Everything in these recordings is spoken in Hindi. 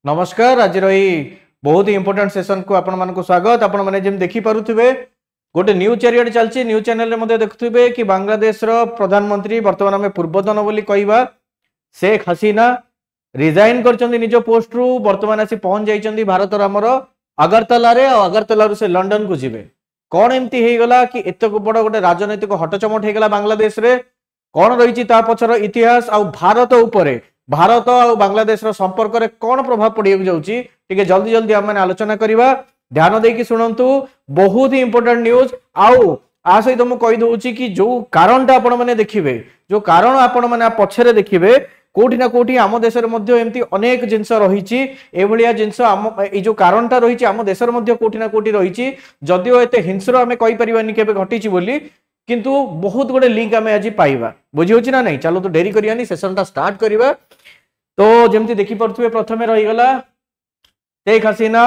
नमस्कार आज बहुत ही इंपोर्टेंट सेशन को आपण मानक स्वागत। आपण माने जेम देखि पारुथिबे गोटे न्यूज चारियाडे चलछि। न्यूज चैनल रे मध्ये देखुथिबे कि बांग्लादेश रो प्रधानमंत्री वर्तमान में पूर्वतन बोली कहबा शेख हसीना रिजाइन करचंदी निज पोस्ट रु वर्तमान आसी पहुंच जाइचंदी भारत हमर अगरतला रे। अगरतला रु से लंडन को जिवे। कोन एमती हे गला कि एतक बड़ गोटे राजनैतिक हटचमट हे गला बांग्लादेश रे। कोन रहिछि ता पछर इतिहास आ भारत उपरे भारत और बांग्लादेश संपर्क में कौन प्रभाव पड़े जाऊँगी टे जल्दी जल्दी आम आलोचना करवा। ध्यान देकी शुणु बहुत ही इंपोर्टेंट न्यूज आउ आ सहित मुझे कहीदे कि जो कारण आपण मैंने देखिए जो कारण आपण मैंने पछरे देखिए कोठी ना कोठी आम देश एमती अनेक जिनस रही जिनस जो कारणटा रही आम देश कोठी ना कोठी रही जदिओ एत हिंस्र आम कहीपरि के घटी बोली किंतु बहुत गुडे लिंक आम आज पाइबा बुझी होची ना नहीं। चलो तो डेरी करियानी सेशन टा स्टार्ट करिबा। तो जेमती देखि पड़थुवे प्रथमे रही गला शेख हसीना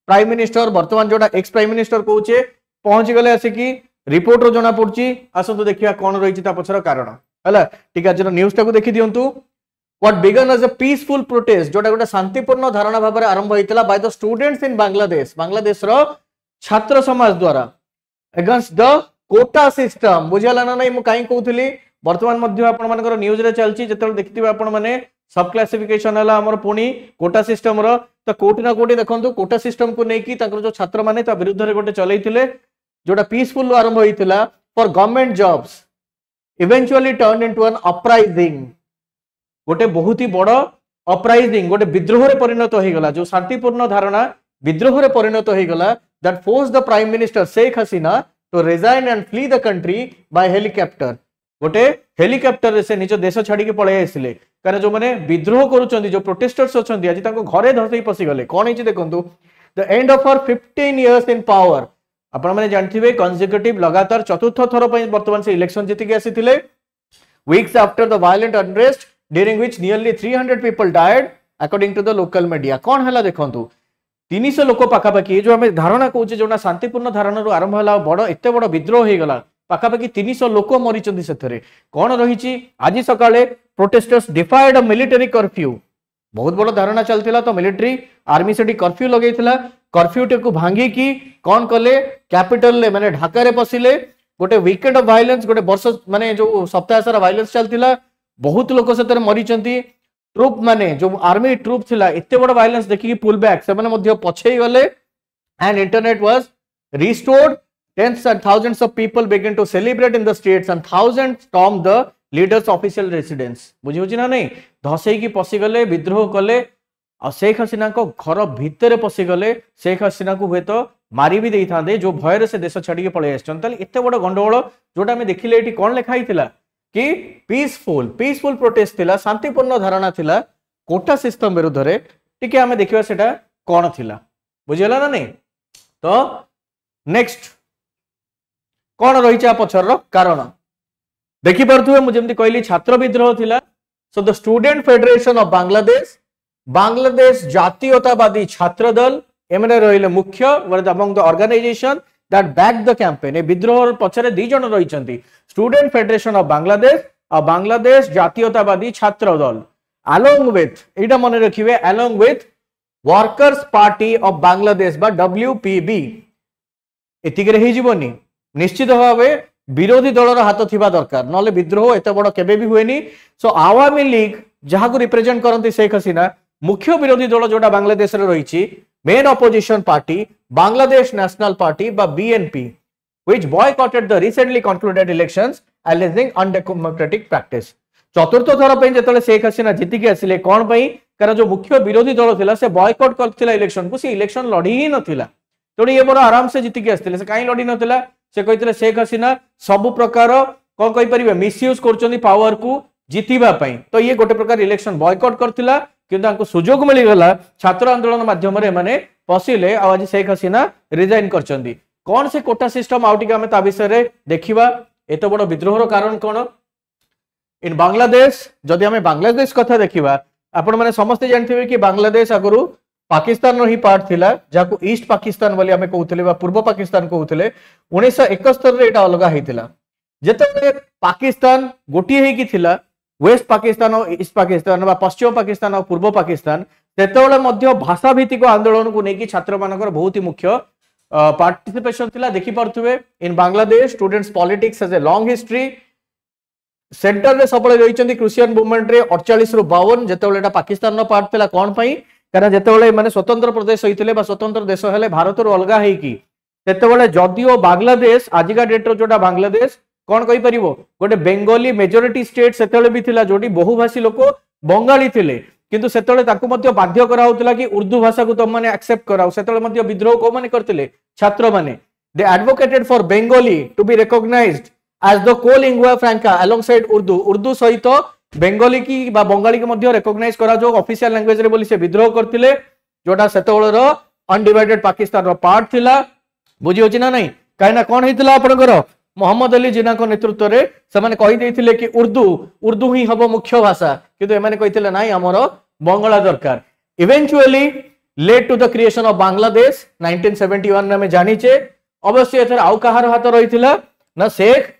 प्राइम मिनिस्टर वर्तमान जोटा एक्स प्राइम मिनिस्टर कहूचे पहुंची गले आसिकी रिपोर्ट रो जणा पड़ची। आसंतु देखिया कोन रहिछि ता पछर कारण हला। ठीक है जरा न्यूज़ टा को देखि दियंतु। What began as a peaceful protest जोटा गोटे शांतिपूर्ण धारणा भाबरे आरंभ होइतला by the students in Bangladesh Bangladesh रो छात्र समाज द्वारा अगेंस्ट द कोटा सिस्टम। बुझाला ना नहीं मु काई कहउथली वर्तमान मध्य आपण मानकर न्यूज रे चलची जेतल देखिथिबे आपण माने सब क्लासिफिकेशन हला हमर पुणी कोटा सिस्टम रो। तो कोटी ना कोटी देखंतु कोटा सिस्टम को नेकी ताकर जो छात्र माने ता विरुद्ध रे गोटे चलैथिले जोटा पीसफुल आरंभ होइतिला for government jobs eventually turn into an uprising गोटे बहुत ही बड़ अपराइजिंग गोटे विद्रोह रे परिणत हो गला। जो शांतिपूर्ण धारणा विद्रोह रे परिणत हो गला that forced the prime minister Sheikh Hasina to resign and flee the country by helicopter। गोटे हेलिकॉप्टर से निज देश छाड़ी के पळे आसिले कारण जो माने विद्रोह करूचंदी जो प्रोटेस्टर्स अछंदी आज ताको घरे धसई पसी गले। कोन हिची देखंतु the end of her 15 years in power. आपण माने जानथिबे कंसेक्यूटिव लगातार चतुर्थ थर पय वर्तमान से इलेक्शन जीति के आसीथिले weeks after the violent unrest during which nearly 300 people died according to the local media. कोन हला देखंतु 300 लोक पाखापाखि जो आम धारणा कौचे जो शांतिपूर्ण धारणा आरंभ है बड़ एत बड़ विद्रोह हो गला पाखापाखि 300 लोक मरी से कौन रही। आज सकाळे protesters defied a military curfew बहुत बड़ धारणा चलता तो मिलिटरी आर्मी से कर्फ्यू लगे कर्फ्यू टे को भांगिकी कौन कले कैपिटल माने ढाका रे पसिले गोटे वीकेंड ऑफ वायलेंस गोटे वर्ष माने जो सप्ताह सारा वायलेंस चलता बहुत लोक से मरी ट्रूप माने जो आर्मी ट्रूप थिला इत्ते बड़ वायलेंस देखि पुल बैक से माने मध्य पछे गले and internet was restored. Tens and thousands of people began to celebrate in the streets and thousands storm the leaders official residence. बुझी होची ना नहीं धसई की पसी गले विद्रोह कले आ शेख हसीना को घर भितर पसी गले। शेख हसीना को हुए तो मारी भी देई थांदे जो भय से देश छाड़ी के पळे आछन। तले इत्ते बड़ गंडगोल जोटा में देखिले एटी कोन लिखा हिथिला कि पीसफुल प्रोटेस्ट थिला शांतिपूर्ण धारणा थिला कोटा सिस्टम विरुद्ध रे। टिके हमें देखिबा सेटा कोन थिला बुझियला ना नहीं। तो नेक्स्ट कोन रही चा पछर कारण देखि परथुवे मु जेमति कहली छात्र विद्रोह थिला। So the student federation of Bangladesh Bangladesh Jatiyatabadi Chhatra Dal एमने रहिले मुख्य among the organisation that back the campaign ए विद्रोह पछरे दी जण रहिचंती स्टूडेंट फेडरेशन ऑफ बांग्लादेश और बांग्लादेश जातीयतावादी छात्र दल along with एटा मन रखिबे along with workers party of Bangladesh बा WPB एतिके रहि जीवनी निश्चित भावे विरोधी दलर हाथ थिबा दरकार नले विद्रोह एते बड़ केबे भी हुएनी। सो आवामी लीग जहा को रिप्रेजेंट करंती शेख हसीना मुख्य विरोधी दल जोटा बांग्लादेश रे रहिछि main opposition party Bangladesh National Party by BNP which boycotted the recently concluded elections alleging undemocratic practice। चतुर्थ थर पे जेतले शेख हसीना जीति के आसिले कोन पई कारण जो मुख्य विरोधी दल थिला से बॉयकॉट करथिला इलेक्शन को से इलेक्शन लड़ी ही नथिला तोडी ये बड़ आराम से जीति के आसिले से काई लड़ी नथिला से कहितले शेख हसीना सब प्रकार कोन कहि परिबे मिसयूज करचोनी पावर को जीतिबा पई। तो ये गोटे प्रकार इलेक्शन बॉयकॉट करथिला किंतु हमको सुजोग मिल गला छात्र आंदोलन माध्यम रे माने पसिले आज शेख हसीना रिजाइन करचंदी। कौन से कोटा सिस्टम आउटिका में ता विषय रे देखिबा एतो बड़ विद्रोहर कारण कोन इन बांग्लादेश। जदि हमें बांग्लादेश कथा देखिबा आपण माने समस्त जानथिबे कि बांग्लादेश आगरु पाकिस्तान रो ही पार्ट थिला जाको ईस्ट पाकिस्तान बोली हमें कहउथले बा पूर्व पाकिस्तान कहउथले 1971 रे एटा अलगा हिथिला जेते पाकिस्तान गोटी हे कि थिला वेस्ट पाकिस्तान और ईस्ट पाकिस्तान पश्चिम पाकिस्तान और पूर्व पाकिस्तान सेतेबेले मध्य भाषा भित्तिक आंदोलन को लेकिन छात्र मानकर बहुत ही मुख्य पार्टिसिपेशन थिला देखि पारथुबे in Bangladesh students politics has a long history centre रे सबले रहिचंदी क्रिश्चियन मूवमेंट रे 48 रु 52 जेतेबेले एटा पाकिस्तान नो पार्ट थिला कोन पई कारण जेतेबेले माने स्वतंत्र प्रदेश होइतिले बा स्वतंत्र देश हेले भारत रु अलगा हेई की सेतेबेले जदिओ बांग्लादेश आजिका डेट रो जोटा बांग्लादेश कोन कहि परिबो गोटे बेंगोली मेजॉरिटी स्टेट सेतेबेले भी थिला जोटी बहुभाषी लोक बंगाली थिले किंतु सेतेबेले ताकू मध्य बाध्य करा होतला कि उर्दू भाषा को तुम माने एक्सेप्ट कराओ सेतेबेले मध्य विद्रोह को माने करतिले छात्र माने they advocated for Bengali to be recognised as the co lingua franca alongside Urdu Urdu सहित बेंगोली की बा बंगाली के मध्य रिकॉग्नाइज करा जो ऑफिशियल लैंग्वेज रे बोली से विद्रोह करतिले जोटा सेतेबेले रो अनडिवाइडेड पाकिस्तान रो पार्ट थिला बुझी होची ना नहीं काइना कोन हेतिला आपनकर मोहम्मद अली जिना को नेतृत्व रे समान कहि देथिले कि उर्दू ही हबो मुख्य भाषा किंतु एमाने कहिथिले नाही हमरो बंगला दरकार eventually led to the creation of Bangladesh 1971 में जानी छे अवश्य एथर आउ कहार हाथ रहिथिला ना शेख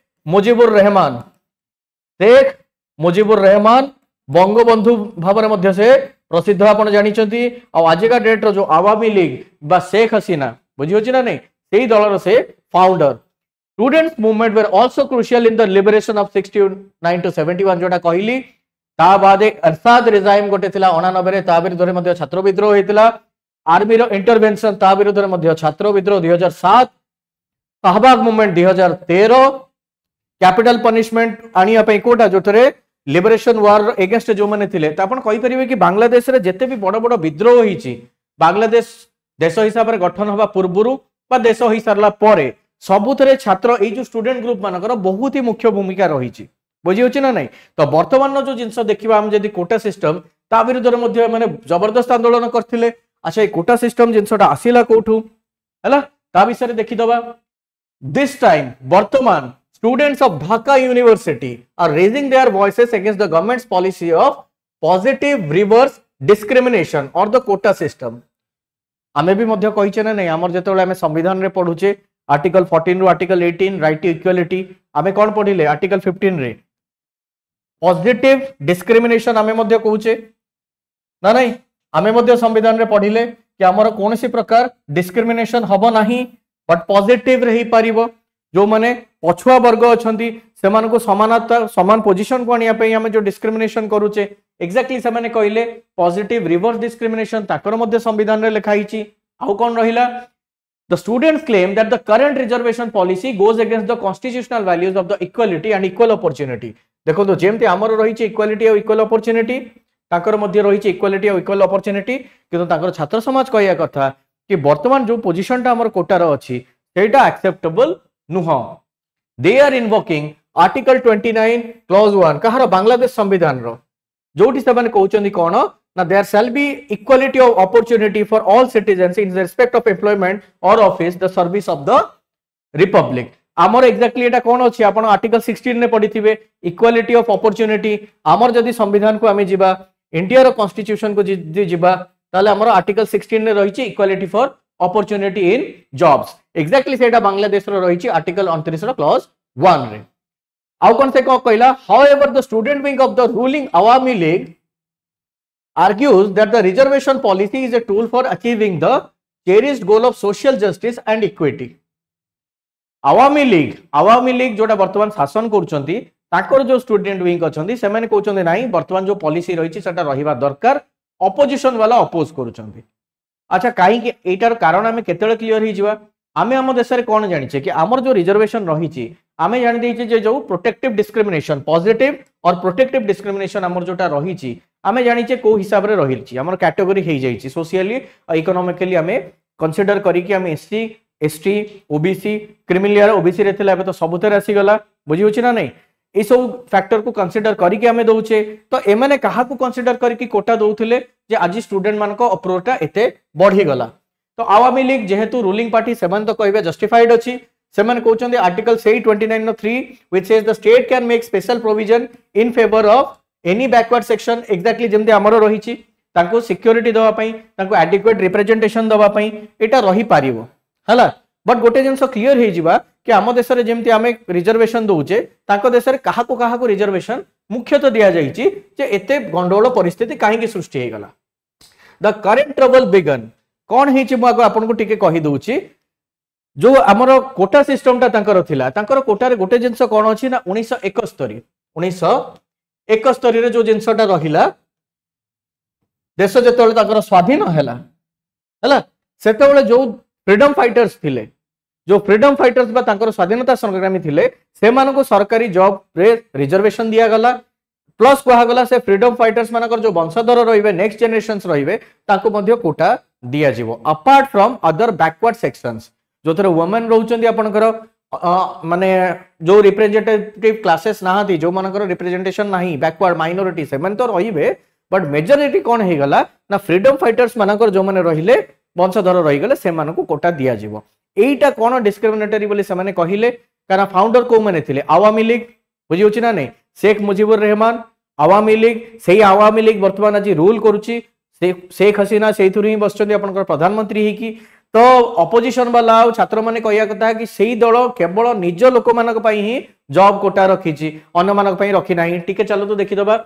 मुजिबुर रहमान बंगबंधु भाव मध्य से प्रसिद्ध आपण जानिछंती आ आजिका डेट रो जो आवामी लीग बा शेख हसीना बुझी होची ना नहीं सेही दलर से founder students movement were also crucial in the liberation of 69 to 71 जोटा कहली ता बाद एक अरसाद रिजाइम गोटे थिला 89 रे ता विरुद्ध रे मध्य छात्र विद्रोह हेतिला आर्मी रो इंटरवेंशन ता विरुद्ध रे मध्य छात्र विद्रोह 2007 शाहबाग मूवमेंट 2013 कैपिटल पनिशमेंट आनिया पई कोटा जोटरे लिबरेशन वार अगेंस्ट जो माने थिले त आपण कहि परिबे कि बांग्लादेश रे जते भी बड़ बड़ विद्रोह हिची बांग्लादेश देश हिसाब रे गठन होबा पूर्वरु बा देश होई सरला परे सबुतरे छात्र ए जो स्टूडेंट ग्रुप मानकर बहुत ही मुख्य भूमिका रही बुझी होची ना नहीं तो वर्तमान जो जिनस देखिबा हम जदी कोटा सिस्टम ता विरुद्ध रे मध्य माने जबरदस्त आंदोलन करथिले अच्छा ए कोटा सिस्टम जिनसटा आसीला कोठू हला ता विषय देखि दबा दिस टाइम वर्तमान students of Dhaka University are raising their voices against the government's policy of positive reverse discrimination or the quota system आमे भी मध्य कहिचे ना नहीं हमर जेतेबेले हमें संविधान रे पढुचे आर्टिकल 14 रु आर्टिकल 18 राइट टू इक्वालिटी आमे कोन पढिले आर्टिकल 15 रे पॉजिटिव डिस्क्रिमिनेशन आमे मध्य कहूचे ना नहीं आमे मध्य संविधान रे पढिले कि हमर कोनसी प्रकार डिस्क्रिमिनेशन हबो नाही बट पॉजिटिव रही पारिबो जो माने पछुआ वर्ग अछंती सेमान को समानता समान पोजीशन को आनिया पई हमें जो डिस्क्रिमिनेशन करूचे एक्जेक्टली से माने कहले पॉजिटिव रिवर्स डिस्क्रिमिनेशन ताकर मध्य संविधान रे लिखा हिची आउ कोन रहिला the students claim that the current reservation policy goes against the constitutional values of the equality and equal opportunity देखो तो जेमते हमर रहिची इक्वालिटी और इक्वल अपॉर्चुनिटी ताकर मध्य रहिची इक्वालिटी और इक्वल अपॉर्चुनिटी किंतु ताकर छात्र समाज कहया कथा कि वर्तमान जो पोजीशन ता हमर कोटा रो अछि सेटा एक्सेप्टेबल नुह they are invoking article 29 clause 1 कहार बांग्लादेश संविधान रो जोटी से माने कहउचंदी कोन ना there shall be equality of opportunity for all citizens in respect of employment और office the service of the republic आमर एक्जेक्टली एटा कोन अछि आपण आर्टिकल 16 ने पढिथिबे इक्वालिटी ऑफ अपॉर्चुनिटी आमर जदी संविधान को आमे जिबा इंडिया रो कॉन्स्टिट्यूशन को जदी जिबा ताले हमर आर्टिकल 16 ने रहिछि equality for opportunity in jobs exactly सेटा बांग्लादेश रो रहिछि आर्टिकल 29 रो क्लॉज 1 रे आउ कोन से को कहला however the student wing of the ruling Awami League argues that the reservation policy is a tool for achieving the cherished goal of social justice and equity Awami League जोटा वर्तमान शासन करछंती ताकर जो स्टूडेंट विंग अछंती से माने कहउछंती नाही वर्तमान जो पॉलिसी रहिछि सेटा रहिबा दरकार ऑपोजिशन वाला अपोज करछंती अच्छा कहीं एटार कारण आमे केतेले क्लियर ही जिवा आमे हम देश रे कोन जानि छे कि हमर जो रिजर्वेशन रहिछि आमे जानि दै छे जे जो प्रोटेक्टिव डिस्क्रिमिनेशन पॉजिटिव और प्रोटेक्टिव डिस्क्रिमिनेशन हमर जोटा रहिछि आमे जानि छे को हिसाब रे रहिछि हमर कैटेगरी हे जाइछि सोशली और इकोनॉमिकली आमे कंसीडर करी कि आमे SC ST OBC criminal OBC रे थिला तो सबुतर आसी गला बुझी होछि ना नहीं ए सब फैक्टर को कंसीडर करिके हमें दउचे तो एमाने कहा को कंसीडर करिके कोटा दउथिले जे आज स्टूडेंट मान को अप्रोचटा एते बढ़ी गला तो आवामी लीग जेहेतु रूलिंग पार्टी सेमान तो कहबे जस्टिफाइड अछि सेमान कहउचंदी article 29 which says the state can make special provision in favour of any backward section exactly जेमते हमरो रहिछि ताको सिक्योरिटी दवा पई ताको एडिक्वेट रिप्रेजेंटेशन दवा पई एटा रही पारिबो हला बट गोटे जिनस क्लियर हे जिबा कि आम देश रे जेमती आमे रिजर्वेशन दउचे ताको देश रे काहा को रिजर्वेशन मुख्यतः दिया जाइछि जे एते गंडोळ परिस्थिति काहे के सृष्टि हे गला द करेंट ट्रबल बिगन कौन है मु आपको टिके कही दूची जो आमर कोटा सिस्टम टा थिला कोटारे गोटे जिनस कौन अच्छी ना 1971 रे जो जिनसटा रहिला देश जो स्वाधीन है सेतबेले जो फ्रीडम फाइटर्स थिले जो फ्रीडम फाइटर्स बा स्वाधीनता संग्रामी थिले से मानको सरकारी जॉब रे रिजर्वेशन दिया गला प्लस कहा गला से फ्रीडम फाइटर्स मानकर जो वंशधर रहिबे नेक्स्ट जनरेशंस रहिबे ताको मध्ये कोटा दिया जिवो apart from other backward sections जो थरे वुमेन रहउचंदी आपनकर माने जो रिप्रेजेंटेटिव क्लासेस नाहती जो मानकर रिप्रेजेंटेशन नाही बैकवर्ड माइनॉरिटी से मन तो रहिबे बट मेजॉरिटी कोन हे गला ना फ्रीडम फाइटर्स मानकर जो माने रहिले वंशधर रही गले से मानको कोटा दिया जिवो एटा कोन डिस्क्रिमिनेटरी बोली से माने कहिले काना फाउंडर को माने थिले आवामी लीग बुझी होची ना नहीं शेख मुजिबुर रहमान आवामी लीग सेही आवामी लीग वर्तमान आज रूल करूची शेख हसीना सेथुर ही बसचंदी आपनकर प्रधानमंत्री ही की तो अपोजिशन वाला छात्र माने कहिया कथा कि सेही दल केवल निज लोक मानक पई ही जॉब कोटा रखीची अन्य मानक पई रखी नाही टिके चलो तो देखि दबा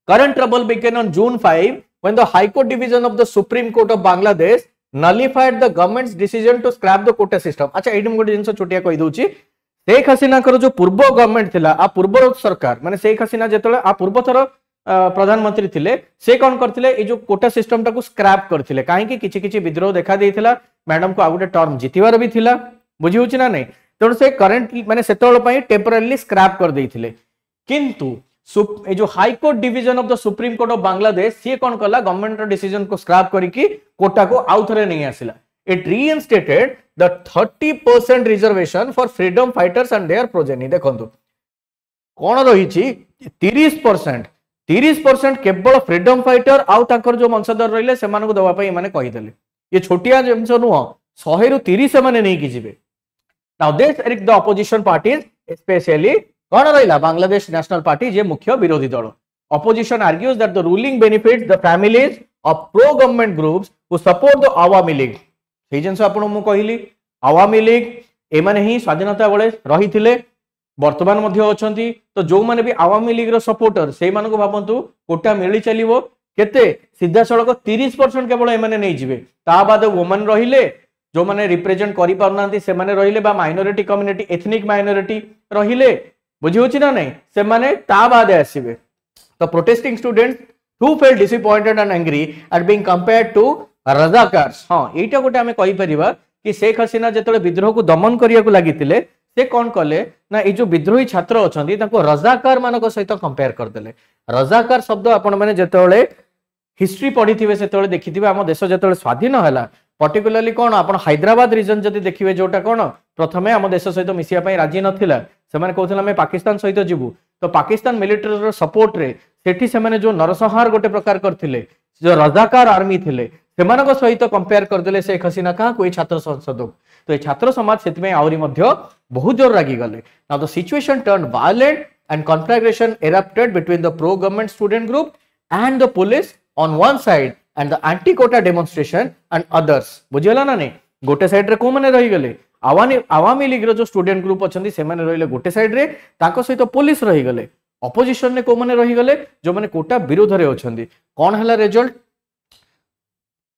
current trouble began on June 5 when the High Court Division of the Supreme Court of Bangladesh nullified the government's decision to scrap the quota system. अच्छा एडम गोटे जिनस छोटिया कहि दोची शेख हसीना कर जो पूर्व गवर्नमेंट थिला आ पूर्व सरकार माने शेख हसीना जेतले आ पूर्व थर प्रधानमंत्री थिले से कोन करथिले ए जो कोटा सिस्टम टाको स्क्रैप करथिले काहे कि किछि विद्रोह देखा देथिला मैडम को आ गोटे टर्म जितिवार भी थिला बुझी होची ना नहीं तो से करंट माने सेतोल पई टेम्पररी स्क्रैप कर देथिले किंतु जो high court division of the supreme court of Bangladesh सी कौन कला गवर्नमेंट डिसीजन को स्क्रैप करके कोटा को आउ थरे नहीं आसिला it reinstated the 30% reservation for freedom fighters and their progeny देखंतु कोन रहिछि 30% केवल फ्रीडम फाइटर आउ ताकर जो वंशधर रहिले से मानको दवा पई माने कहि देले ये छोटिया जिंस नुह 100 रु 30 से माने नहीं कि जिवे नाउ दिस एरिक द ऑपोजिशन पार्टीज स्पेशली कौन रहा बांग्लादेश नेशनल पार्टी जे मुख्य विरोधी दल opposition argues that the ruling benefits the families of pro government groups who support the Awami League से जिनस आपन मु कहली आवामी लीग ए माने ही स्वाधीनता बेले रही थिले वर्तमान मध्ये अछंती तो जो माने भी आवामी लीग रो सपोर्टर से मानको भाबंतु कोटा मिली चलिवो केते सीधा सड़क 30% केवल ए माने नै जिवे ता बाद वुमेन रहिले जो माने रिप्रेजेंट करि पारनांती से माने रहिले बा माइनॉरिटी कम्युनिटी एथनिक माइनॉरिटी रहिले बुझी होची ना नहीं से माने ता बाद आसीबे तो protesting students who felt disappointed and angry are being compared to Razakars हां एटा गोटे हमें कहि परिबा कि शेख हसीना जेतले विद्रोह को दमन करिया को लागितिले से कोन कले ना ए जो विद्रोही छात्र अछंती ताको रजाकार मानको सहित कंपेयर कर देले रजाकार शब्द आपण माने जेतले हिस्ट्री पढिथिबे सेतले देखिथिबे हम देश जेतले स्वाधीन हला पर्टिकुलरली कोन आपण हैदराबाद रीजन जदि देखिबे जोटा कोन प्रथमे हम देश सहित मिसिया पई राजी नथिला सेमाने कहथिला मैं पाकिस्तान सहित जिवु तो पाकिस्तान मिलिटरी रो सपोर्ट रे सेठी सेमाने जो नरसंहार गोटे प्रकार करथिले जो रजाकार आर्मी थिले सेमानको सहित कंपेयर कर देले शेख हसीना का कोई छात्र संसद तो ये छात्र समाज सेति में आउरी मध्य बहुत जोर रागी गले now the situation turn violent and conflagration erupted between the pro government student group and the police on one side and the anti quota demonstration and others बुझियला ना नहीं गोटे साइड रे को माने रही गले आवामी लीग रो जो स्टूडेंट ग्रुप अछंती से माने रहिले गोटे साइड रे ताको सहित पुलिस रही गले ऑपोजिशन ने को माने रही गले जो माने कोटा विरोध रे अछंती कोन हला result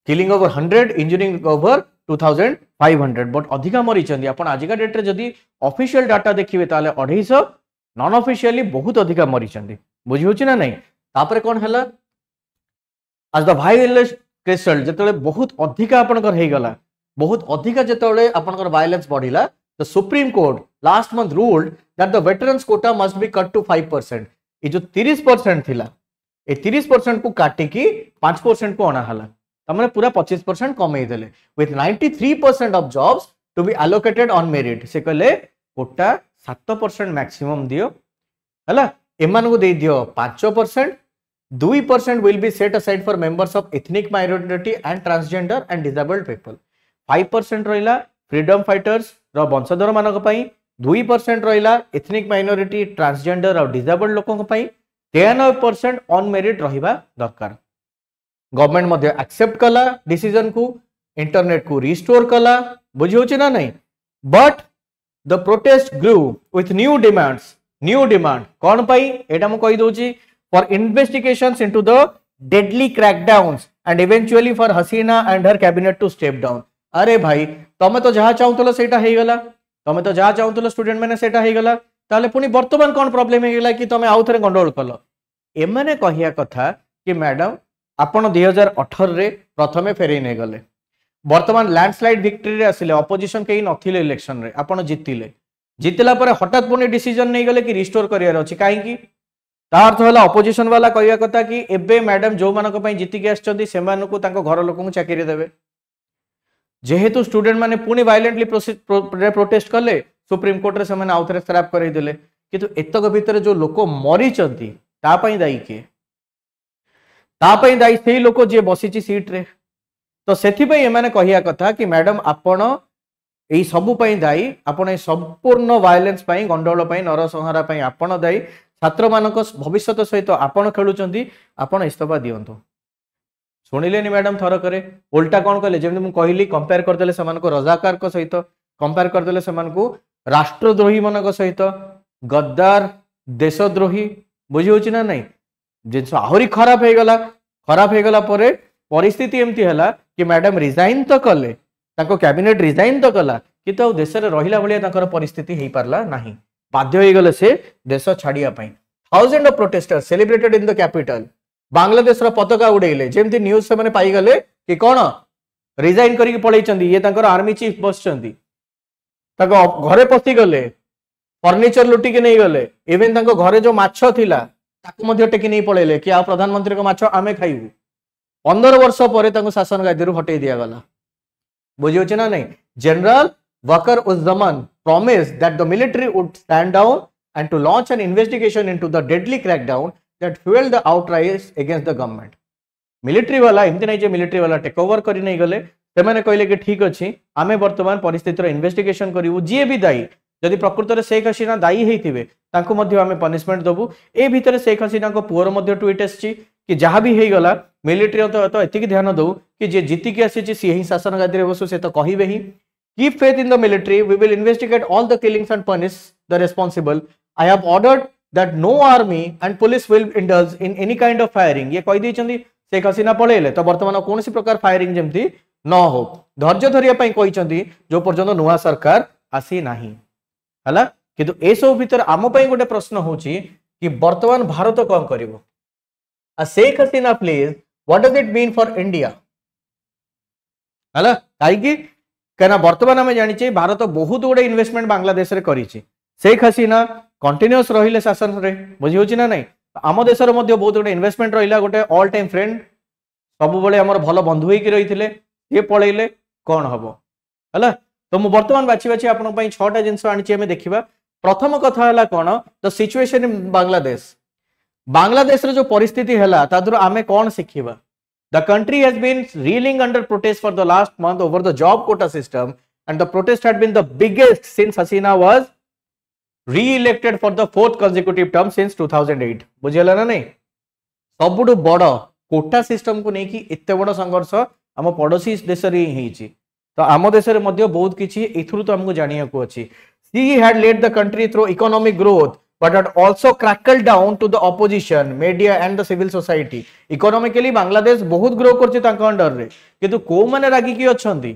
killing over 100 injuring over 2500 but अधिका मरी चंदी आपण आजिका डेट रे जदी ऑफिशियल डाटा देखिबे ताले 250 नॉन ऑफिशियली बहुत अधिका मरी चंदी बुझी होची ना नहीं तापरे कोन हला आज द वायलेंस क्रिस्टल जेतले बहुत अधिका आपनकर हे गला बहुत अधिका जेतले आपनकर वायलेंस बढ़िला the supreme Court last month ruled that the veterans quota must be cut to 5% ए जो 30% थिला ए 30% को काटी की 5% को अना हला तमने पूरा 25% कमई देले with 93% of jobs to be allocated on merit से कहले कोटा 7% मैक्सिमम दियो हला एमान को दे दियो 5% 2% will be set aside for members of ethnic minority and transgender and disabled people 5% रहिला फ्रीडम फाइटर्स रो वंशधर मानक पई 2% रहिला एथनिक माइनॉरिटी ट्रांसजेंडर और डिसेबल्ड लोकन पई 93% ऑन मेरिट रहिबा दरकार गवर्नमेंट मध्ये एक्सेप्ट कला डिसीजन को इंटरनेट को रिस्टोर कला बुझी होची ना नहीं but the protest grew with new demand कौन पाई एटा मु कहि दोची for investigations into the deadly crackdowns and eventually for Hasina and her cabinet to step down. अरे भाई तमे तो जहाँ चाहूल सेटा हो गला, तमे तो जहाँ चाहूल स्टूडेंट मैंने सेटा हो गला, ताले पुनी वर्तमान कौन प्रॉब्लम हो गला कि तमे आउ थरे गंडगोल कल। एमाने कहिया कथा कि मैडम आपण 2018 रे प्रथमे फेरे नै गले, वर्तमान लैंडस्लाइड विक्ट्री रे आसिले, ऑपोजिशन केही नथिले इलेक्शन रे, आपण जितिले, जितला पर हठात पुनी डिसीजन नै गले कि रिस्टोर करियार अछि। काहे कि तार अर्थ होला ऑपोजिशन वाला कहिया कथा कि एबे मैडम जो मानको पई जिति के आछथि सेमानको तांको घर लोकଙ୍କୁ चाकरी देबे। जेहेतु स्टूडेंट माने पुनी वायलेंटली प्रोटेस्ट कले, सुप्रीम कोर्ट रे सेमाने आउथरे खराब करै देले, किंतु एतक भितर जो लोक मरी चंती ता पई दाई के, ता पई दाई सेही लोक जे बसिची सीट रे। तो सेथि पई एमाने कहिया कथा कि मैडम आपण एई सबु पई दाई, आपण ए संपूर्ण वायलेंस पई, गंडोल पई, नरसंहार पई आपण दाई, छात्र मानक भविष्यत सहित आपण खेलुचंती, आपण इस्तफा दियंतु। सुनिलेनी मैडम थर करे उल्टा कौन कले, जेमि मु कहली कंपेयर करदेले सेमानको रजाकार को सहित, कंपेयर करदेले सेमानको राष्ट्रद्रोही मानक सहित, गद्दार देशद्रोही, बुझी होची ना नहीं, जिनस आहुरी खराब हे गला परे परिस्थिति एमती हला कि मैडम रिजाइन तो कले, ताको कैबिनेट रिजाइन तो कला, किंतु देश रे रहिला भलिया ताकर परिस्थिति हेई पारला नाही, बाध्य हो गले से देश छाड़िया पई। Thousand of protesters celebrated in the capital, Bangladesh रो पताका उड़ेले, जेमती न्यूज से माने पाई गले कि कोन रिजाइन करिक पळै चंदी, ये ताकर आर्मी चीफ बस चंदी, ताको घरे पसी गले, फर्निचर लुटी के नहीं गले, इवन ताको घरे जो माछ थिला ताको मध्ये टेकी नहीं पळेले कि आ प्रधानमंत्री को माछ आमे खाइबू। 15 वर्ष परे ताको शासन गादी रु हटेई दिया गला, बुझी होची ना नहीं। General Waker Uzzaman promised that the military would stand down and to launch an investigation into the deadly crackdown that fueled the outcries against the government. Military वाला एमती नहीं जे मिलिट्री वाला टेक ओवर करी नहीं गले, से माने कहले कि ठीक अछि आमे वर्तमान परिस्थितिर इन्वेस्टिगेशन करिवु, जे भी दायी जदि प्रकृत रे शेख हसीना दायी हेइथिबे तांको मध्ये आमे पनिशमेंट दबु। ए भितरे शेख हसीना को पुअर मध्ये ट्वीट आछि कि जहां भी हेइ गला मिलिट्री तो एतिक ध्यान दउ कि जे जीति के आछि सी ही शासन गादी रे बसु, से तो कहिबे ही keep faith in the military, we will investigate all the killings and punish the responsible. I have ordered that no army and police will indulge in any kind of firing. ये कहि दैछन्ती शेख हसीना पळेले तो वर्तमान कोनसी प्रकार फायरिंग जेमती न हो, धैर्य धरिया पई कहिसन्ती जो पर्यंत नुआ सरकार आसी नाही हला। किंतु ए सब भीतर आम पई गोटे प्रश्न होची कि वर्तमान भारत कोन करिवो। A Sheikh Hasina please what does it mean for India हला, काई कि कहना वर्तमान आम जानी भारत बहुत गुड़े इन्वेस्टमेंट बांग्लादेश रे करिछि, शेख हसीना कंटिन्यूअस रहिले शासन रे, बुझी होची ना नहीं। आम देश रे मध्ये बहुत गुड़े इन्वेस्टमेंट रहिला, गोटे ऑल टाइम फ्रेंड सब बेले हमर भलो बंधु होई कि रहिथिले, ये पळेइले कोन हबो हला। तो मु वर्तमान बाछि बाछि आपन पई 6टा जिंस आनिछि, हमें देखिबा। प्रथम कथा हला कोन, the situation in Bangladesh, Bangladesh रे जो परिस्थिति हला तादुर आमे कोन सिखिबा। The country has been reeling under protest for the last month over the job quota system, and the protest had been the biggest since Hasina was re-elected for the 4th consecutive term since 2008. बुझेला ना नहीं, सबुठु बड़ कोटा सिस्टम को नहीं कि एते बड़ संघर्ष आम पड़ोसी देश रे हिची, तो आम देश रे मध्ये बहुत किछि एथुरु तो हमको जानिया को अछि। She had led the country through economic growth but had also crackled down to the opposition, media and the civil society. Economically Bangladesh बहुत ग्रो करछि तांका अंडर रे, किंतु को माने रागी की अछंती,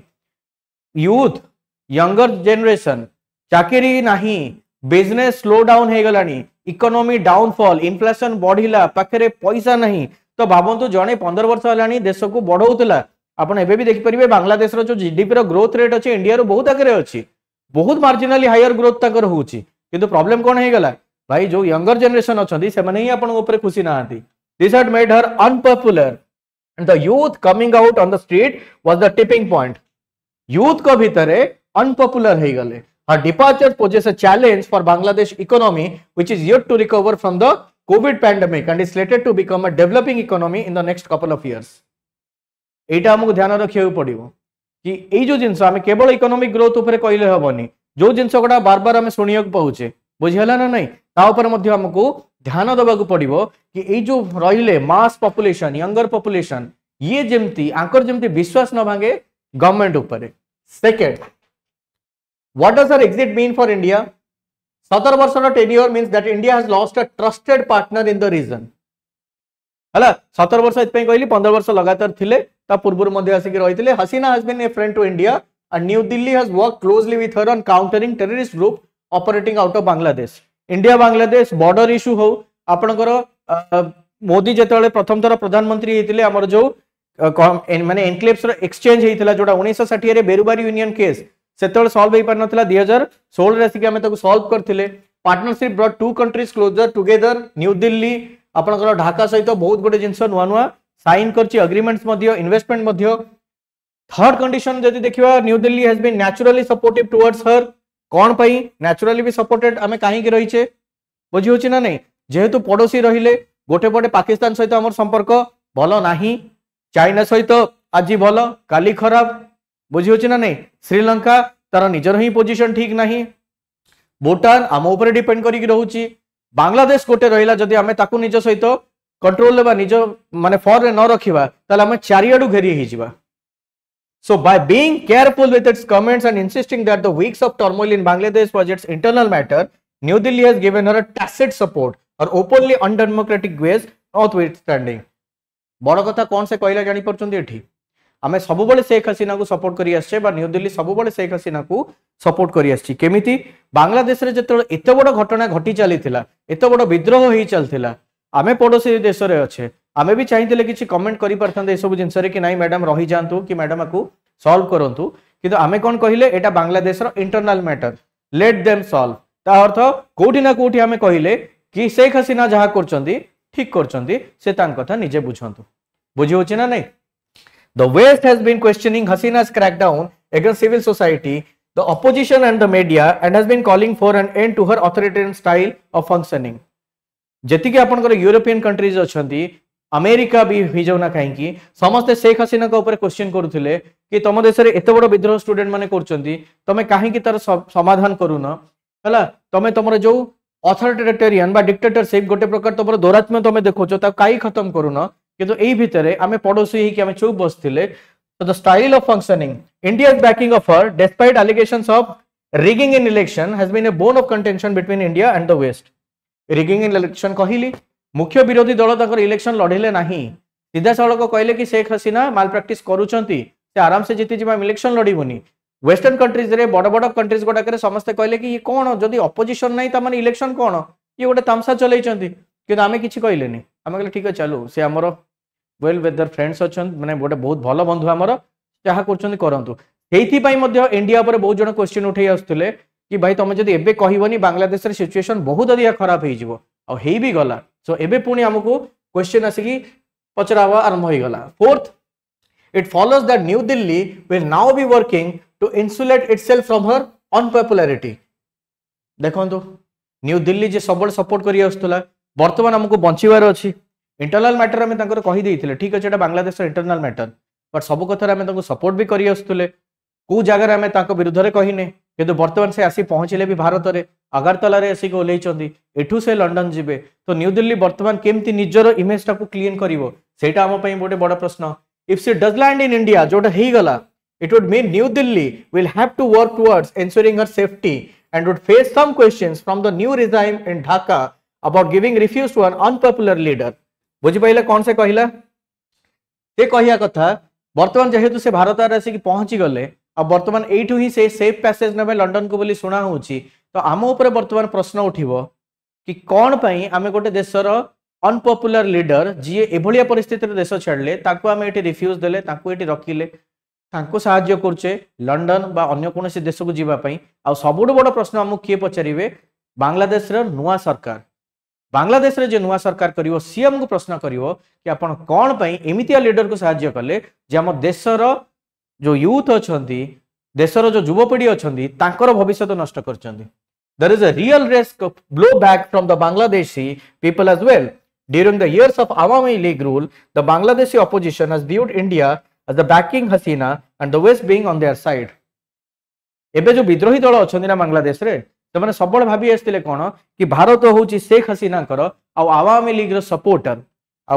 यूथ यंगर जनरेशन, चाकरी नाही, बिजनेस स्लो डाउन हे गलानी, इकोनॉमी डाउनफॉल, इन्फ्लेशन बढ़िला, पाखरे पैसा नहीं। तो भाबंतु जणे 15 वर्ष हलानी देश को बढ़ौतला, आपण एबे भी देखि परिबे बांग्लादेश रो जो जीडीपी रो ग्रोथ रेट अछि इंडिया रो बहुत आगे अछि, बहुत मार्जिनली हायर ग्रोथ ताकर होउछि। किंतु प्रॉब्लम कोन हे गला भाई, जो यंगर जनरेशन अच्छी से ही आपन ऊपर खुशी ना आती। This had made her unpopular and the youth coming out on the street was the tipping point. Youth को भितरे अनपॉपुलर हे गले। Her departure poses a challenge for Bangladesh economy which is yet to recover from the covid pandemic and is slated to become a developing economy in the next couple of years. एटा हमको ध्यान रखिया पड़िबो कि एई जो जिंस आमे केवल इकोनॉमिक ग्रोथ ऊपर कहले हबनी, जो जिंस गुडा बार बार आमे सुनिया पाउचे, बुझिहला ना नहीं, हमको ध्यान देवाक पड़ो कि ये जो रहिले मास पॉपुलेशन, यंगर पॉपुलेशन, ये जमती आंकर जमती विश्वास न भांगे गवर्नमेंट ऊपर। Second, what does our exit mean for India? 17 वर्ष tenure means that India has lost a trusted partner in the region हला 17 वर्ष इतपई कहली 15 वर्ष लगातार थिले ता पूर्व मध्ये आसिक रहिथिले Hasina has been a friend to India and New Delhi has worked closely with her on countering terrorist group operating out of Bangladesh. India Bangladesh border issue हो आपनकर मोदी जेतले प्रथम थर प्रधानमंत्री हेतिले हमर जो माने एनक्लेव्स रो एक्सचेंज हेतिला जोटा 1960 रे बेरुबारी यूनियन केस सेतल सॉल्व हे पर नथला 2016 रे सिके हमें ताको सॉल्व करथिले partnership brought two countries closer together New Delhi आपनकर ढाका सहित बहुत गोटे जिंस नुआ नुआ साइन करछि एग्रीमेंट्स मध्य इन्वेस्टमेंट मध्य थर्ड कंडीशन जदि देखिबा New Delhi has been naturally supportive towards her कोन पई नेचुरली भी सपोर्टेड हमें काहे कि रहिछे बुझी होछि ना नहीं जेहेतु पड़ोसी रहिले गोटे पटे पाकिस्तान सहित हमर संपर्क भलो नाही चाइना सहित आज भलो काली खराब बुझी होछि ना नहीं श्रीलंका तार निजर ही पोजीशन ठीक नाही भूटान आम ऊपर डिपेंड करी रहउछि बांग्लादेश गोटे रहिला जदि हमें ताकू निज सहित कंट्रोल लेबा निज माने फॉर रे न रखिबा ताले हमें चारियाडू घेरी ही जिबा. So by being careful with its comments and insisting that the weeks of turmoil in Bangladesh was its internal matter, New Delhi has given her a tacit support or openly undemocratic ways notwithstanding. बड़ कथा कौन से कहला जानी परचंदी एठी आमे सब बळे शेख हसीना को सपोर्ट करी आछे बा न्यू दिल्ली सब बळे शेख हसीना को सपोर्ट करी आछी केमिति बांग्लादेश रे जेतळ एते बड़ घटना घटी चलीथिला एते बड़ विद्रोह होई चलथिला आमे पड़ोसी देश रे अच्छे आमे भी चाहिए किसी कमेंट करि परथांते सब जिंस रे कि नाही मैडम रही जांतु कि मैडम को सॉल्व करंतु किंतु आमे कोन कहिले एटा बांग्लादेश रो internal matter let them solve ता अर्थ कोठी ना कोठी आमे कहिले कि शेख हसीना जहा करचंदी ठीक करचंदी से तान कथा निजे बुझंतु बुझी होछि ना नहीं. The West has been questioning Hasina's crackdown against civil society, the opposition and the media and has been calling for an end to her authoritarian style of functioning. जेति के आपनकर यूरोपियन कंट्रीज अछंती अमेरिका भी हिजौना कहीं समस्ते शेख हसीना का ऊपर क्वेश्चन करुले कि तुम देश में एत बड़ विद्रोह स्टूडेंट माने करछंती तमे कहीं तार समाधान करून हला तमे तुम जो अथॉरिटेरियन बा डिक्टेटरशिप गोटे प्रकार तुम दौरात्म्य तुम देखोच कहीं खत्म करून किंतु एई भितरे आमे पड़ोसी ही कि आमे चुप बसथिले. So the style of functioning, India's backing of her despite allegations of rigging in election has been a bone of contention between India and the West. Rigging in election कहली मुख्य विरोधी दल तकर इलेक्शन लढिले नाही सीधा सड़क कहले कि शेख हसीना माल प्रैक्टिस करूचंती से आराम से जीति जिबा इलेक्शन लड़ीबनी. वेस्टर्न कंट्रीज रे बड़ बड़ कंट्रीज गोटा समस्त कहले कि ये कौन जदि अपोजिशन नहीं ता माने इलेक्शन कौन ये गोटे तामसा चलैचंती किंतु आमे किछि कहलेनी आमे कहले ठीक है चलो से हमर वेल वेदर फ्रेंड्स अछन माने गोटे बहुत भलो बंधु हमर चाहा करचंती करंतु हेथि पई मध्ये इंडिया पर बहुत जण क्वेश्चन उठै आस्तले कि भाई तुम जदि एबे कहबनी बांग्लादेश रे सिचुएशन बहुत अधिक खराब हे जिवो आ हेई भी गला. सो एबे पुणी हमको क्वेश्चन आसिकी पचरावा आरंभ हो गला. Fourth it follows that New Delhi will now be working to insulate itself from her unpopularity. देखंतु न्यू दिल्ली जे सबल सपोर्ट करी आस्तला वर्तमान हमको बंचिवार अछि इंटरनल मैटर में तांकर कहि देइथिले ठीक अछि एटा बांग्लादेश इंटरनल मैटर बट सब कथा में तांको सपोर्ट भी करी आस्तले को जगह में तांको विरुद्ध रे कहिने किंतु वर्तमान से आसी पहुंचले भी भारत रे अगरतला रे आसी को ओलेइचंदी एठू से लंडन जिबे तो न्यू दिल्ली वर्तमान केमती निजर इमेज टा को क्लीन करिवो सेटा हम पई बोटे बड़ प्रश्न. If she does land in India जोटा हेई गला it would mean New Delhi will have to work towards ensuring her safety and would face some questions from the new regime in Dhaka about giving refuse to an unpopular leader. बुझी पाइला कौन से कहिला से कहिया कथा वर्तमान जेहेतु से भारत आसी कि पहुंची गले अब वर्तमान एठू ही से सेफ पैसेज नेबे लंडन को बोली सुना होची तो आम ऊपर वर्तमान प्रश्न उठिबो कि कौन पई आमे गोटे देशर अनपॉपुलर लीडर जी एभलिया परिस्थिति रे देश छाड़ले ताको आमे एठी रिफ्यूज देले ताको एठी रखिले ताको सहाय्य करछे लंडन बा अन्य कोनोसी देश को जीवा पई आ सबुठ बड़ प्रश्न हमु किए पचारिबे बांग्लादेश रे नुवा सरकार बांग्लादेश रे जे नुवा सरकार करिवो सी हमको प्रश्न करिवो कि आपण कोन पई एमितिया लीडर को सहाय्य कले जे हम देशर जो यूथ अछंती देशर जो युवपीढ़ी अछंती तांकर भविष्य नष्ट करछंती. There is a real risk of blowback from the Bangladeshi people as well. During the years of Awami League rule, the Bangladeshi opposition has viewed India as the backing Hasina and the West being on their side. एबे जो विद्रोही दल अछंती ना बांग्लादेश रे से माने सबल भाबी आस्तिले कोन कि भारत होउची शेख हसीना कर आ आवामी लीग रो सपोर्टर आ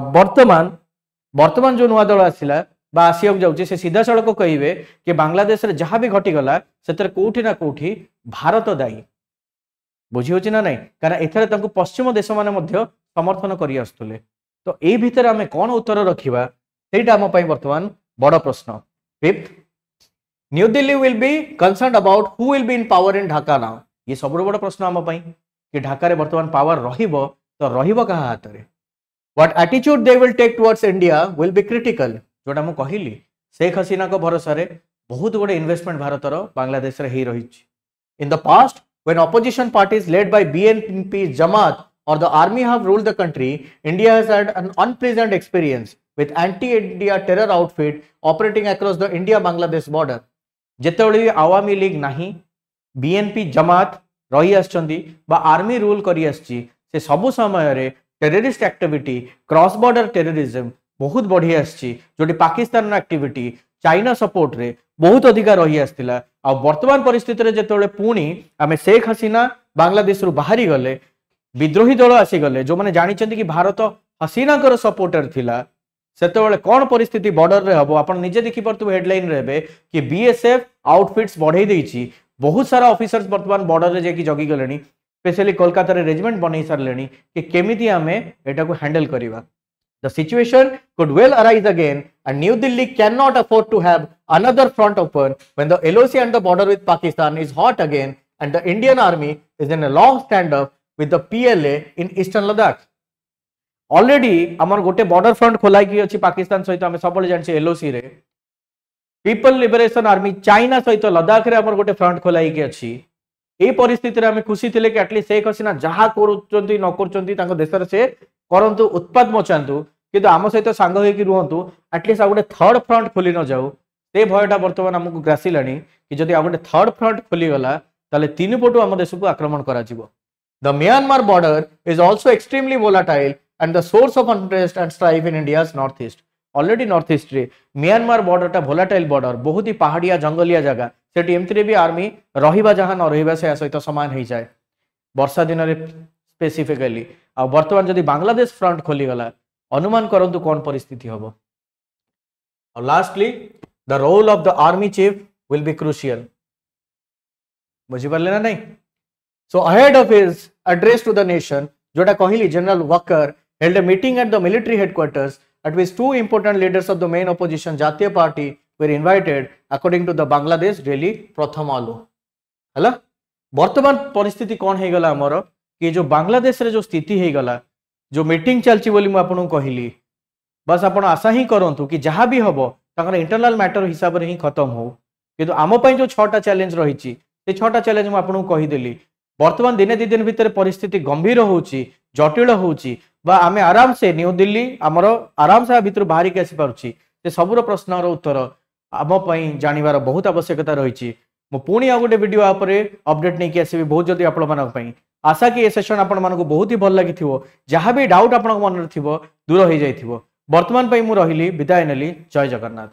वर्तमान जो नुवा दल आसिला बा आसिया जाउची से सीधा सड़क कहिबे कि बांग्लादेश रे जहां भी घटी गला सेतर कोठी ना कोठी भारत दायी. बुझी होची ना नहीं कारण एथरे तांको पश्चिम देश माने मध्य समर्थन करी आस्तुले तो ए भितर आमे कौन उत्तर रखिबा सेटा हम पई वर्तमान बड़ प्रश्न। Fifth, new Delhi will be concern about who will be in power in Dhaka now. ये सब बड़ प्रश्न हम पई कि ढाका रे वर्तमान पावर रहिबो तो रहिबो कहा हाथ रे। What attitude they will take towards India will be critical. जोटा मु कहिली शेख हसीना को भरोसा रे बहुत बड़े इन्वेस्टमेंट भारतर बांग्लादेश रे ही रही। In the past when opposition parties led by BNP Jamaat or the army have ruled the country, India has had an unpleasant experience with anti-India terror outfit operating across the India-Bangladesh border. जेतेबेले आवामी लीग नाही, BNP जमात रही आछंदी बा आर्मी रूल करी आछी, से सबु समय रे terrorist activity cross border terrorism बहुत बढ़ी आछी, जोटी पाकिस्तान एक्टिविटी चाइना सपोर्ट रे बहुत अधिका रही आसतिला। आ वर्तमान परिस्थिति रे जेतेबेले पुणी आमे शेख हसीना बांग्लादेश रु बाहरी गले, विद्रोही दल आसी गले जो माने जानिचंती कि भारत हसीना कर सपोर्टर थिला, सेतेबेले कोन परिस्थिति बॉर्डर रे हबो आपण निजे देखि परतु हेडलाइन रेबे कि बीएसएफ आउटफिट्स बढ़ाई देछि। बहुत सारा ऑफिसर्स वर्तमान बॉर्डर रे जेकी जगी गलेनी, स्पेशली कोलकाता रे रेजिमेंट बनै सरलेनी कि केमिति आमे एटा को handle करिवा। The situation could well arise again, and New Delhi cannot afford to have another front open when the LOC and the border with Pakistan is hot again, and the Indian army is in a long standoff with the PLA in Eastern Ladakh. Already, आमर गोटे border front खोलाई की अछि पाकिस्तान सहित आमे सबले जानछि LOC रे। पीपल लिबरेशन आर्मी चाइना सहित लद्दाख रे आमर गोटे फ्रंट खोलाई की अछि। ए परिस्थिति रे आमे खुशी थिले कि एटलीस्ट शेख हसीना जहा करूचंती न करूचंती तांको देश रे से करंतु उत्पाद मचांतु, किंतु आम सहित सांग होइकी रुहंतु, एटलीस्ट आ गोटे थर्ड फ्रंट खोली न जाऊ। से भयटा वर्तमान आमको ग्रासिलानी कि जदि आ गोटे थर्ड फ्रंट खोली गला ताले तीन पटु आम देश को आक्रमण करा जिवो। The Myanmar border is also extremely volatile and the source of unrest and strife in India's north east. Already north east रे म्यांमार बॉर्डरटा वोलाटाइल बॉर्डर, बहुत ही पहाड़िया जंगलिया जगह, सेठी एमती भी आर्मी रहिबा जहां न रहिबा से सहित समान हो जाए वर्षा दिन रे स्पेसिफिकली। आ वर्तमान जदि बांग्लादेश फ्रंट खोली गला अनुमान करंतु कौन परिस्थिति हबो। और lastly the role of the army chief will be crucial. बुझी पारले ना नहीं? So ahead of his address to the nation, जोटा कहली general Waqar held a meeting at the military headquarters at which two important leaders of the main opposition Jatiya Party were invited according to the Bangladesh Daily प्रथम आलू। हला वर्तमान परिस्थिति कौन है गला हमर कि जो बांग्लादेश रे जो स्थिति है गला, जो मीटिंग चलची बोली मु आपन कहली, बस आपण आशा ही करंतु कि जहां भी हबो ताकर इंटरनल मैटर हिसाब रे ही खत्म हो। किंतु आम पई जो 6टा चैलेंज रहिची से 6टा चैलेंज मु आपन कहि देली। वर्तमान दिने दी दिन भीतर परिस्थिति गंभीर होउची, जटिल होउची, बा आमे आराम से न्यू दिल्ली आमर आराम से भीतर बाहरी के आसी पारुची। से सबुर प्रश्नर उत्तर आम पई जानिबार बहुत आवश्यकता रहिची। मु पुणी आ गोटे वीडियो आपरे अपडेट नहीं कि आसीबी बहुत जल्दी आपण मानक पई। आशा कि ए सेशन आपण मानको बहुत ही भल लागिथिवो, जहां भी डाउट आपण मन रे थिवो दूर हो जाइथिवो। वर्तमान पई मु रहिली विदाय नेली। जय जगन्नाथ।